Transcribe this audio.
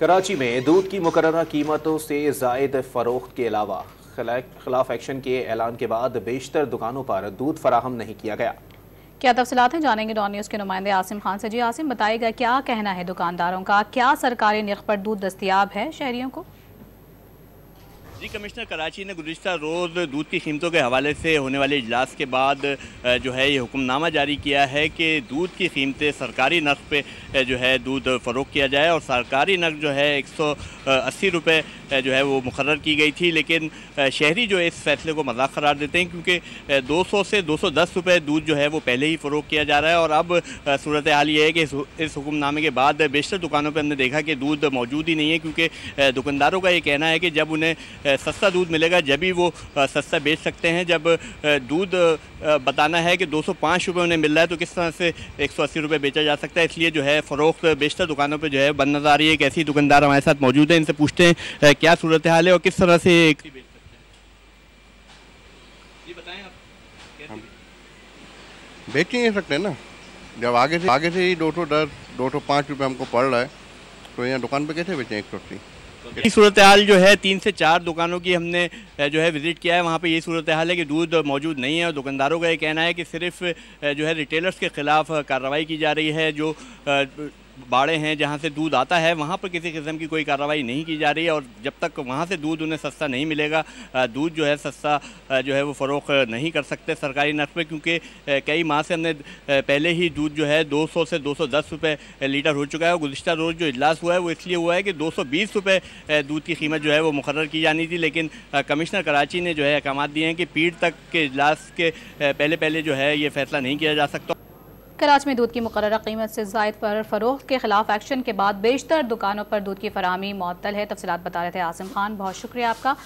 कराची में दूध की मुकर्ररा कीमतों से जायद फरोख्त के अलावा खिलाफ एक्शन के ऐलान के बाद बेशतर दुकानों पर दूध फराहम नहीं किया गया। क्या तफसीलात हैं, जानेंगे डॉन न्यूज़ के नुमाइंदे आसिम खान से। जी आसिम, बताइएगा क्या कहना है दुकानदारों का, क्या सरकारी निर्ख पर दूध दस्तियाब है शहरियों को? जी, कमिश्नर कराची ने गुज़िश्ता रोज़ दूध की कीमतों के हवाले से होने वाले इजलास के बाद जो है ये हुक्मनामा जारी किया है कि दूध की कीमतें सरकारी नर्ख पे जो है दूध फ़रोख्त किया जाए। और सरकारी नर्ख जो है 180 रुपये जो है वो मुकर्रर की गई थी, लेकिन शहरी जो इस फैसले को मजाक करार देते हैं क्योंकि 200 से 210 रुपये दूध जो है वो पहले ही फ़रोख्त किया जा रहा है। और अब सूरत हाल ये है कि इस हुक्मनामे के बाद बेशतर दुकानों पर हमने देखा कि दूध मौजूद ही नहीं है, क्योंकि दुकानदारों का ये कहना है कि जब उन्हें सस्ता दूध मिलेगा जब ही वो सस्ता बेच सकते हैं। जब दूध बताना है कि 205 रुपये उन्हें मिल रहा है तो किस तरह से 180 रुपये बेचा जा सकता है। इसलिए जो है फ़रोख्त बेशतर दुकानों पे जो है बंद नज़र आ रही है। एक ऐसी दुकानदार हमारे साथ मौजूद है, इनसे पूछते हैं क्या सूरत हाल है और किस तरह से एक बेच सकते हैं। जी बताएं आप कैसे बेच ही नहीं सकते ना, जब आगे से ही 210 205 रुपये हमको पड़ रहा है तो यहाँ दुकान पे कैसे बेचें 180। सूरत हाल जो है 3 से 4 दुकानों की हमने जो है विज़िट किया है, वहाँ पे ये सूरत हाल है कि दूध मौजूद नहीं है। और दुकानदारों का ये कहना है कि सिर्फ जो है रिटेलर्स के ख़िलाफ़ कार्रवाई की जा रही है। जो बाड़े हैं जहाँ से दूध आता है वहाँ पर किसी किस्म की कोई कार्रवाई नहीं की जा रही है। और जब तक वहाँ से दूध उन्हें सस्ता नहीं मिलेगा, दूध जो है सस्ता जो है वो फ़रोख्त नहीं कर सकते सरकारी नर्ख पे, क्योंकि कई माह से हमने पहले ही दूध जो है 200 से 210 रुपये लीटर हो चुका है। और गुज़िश्ता रोज़ जो इजलास हुआ है वो इसलिए हुआ है कि 220 रुपये दूध की कीमत जो है वो मुकर्रर की जानी थी, लेकिन कमिश्नर कराची ने जो है अहकाम दिए हैं कि पीर तक के इजलास के पहले जो है ये फैसला नहीं किया जा सकता। कराची में दूध की मुकर्ररा कीमत से जायद पर फरोख्त के खिलाफ एक्शन के बाद बेशतर दुकानों पर दूध की फराहमी मुअत्तल है। तफसीलात बता रहे थे आसिम खान, बहुत शुक्रिया आपका।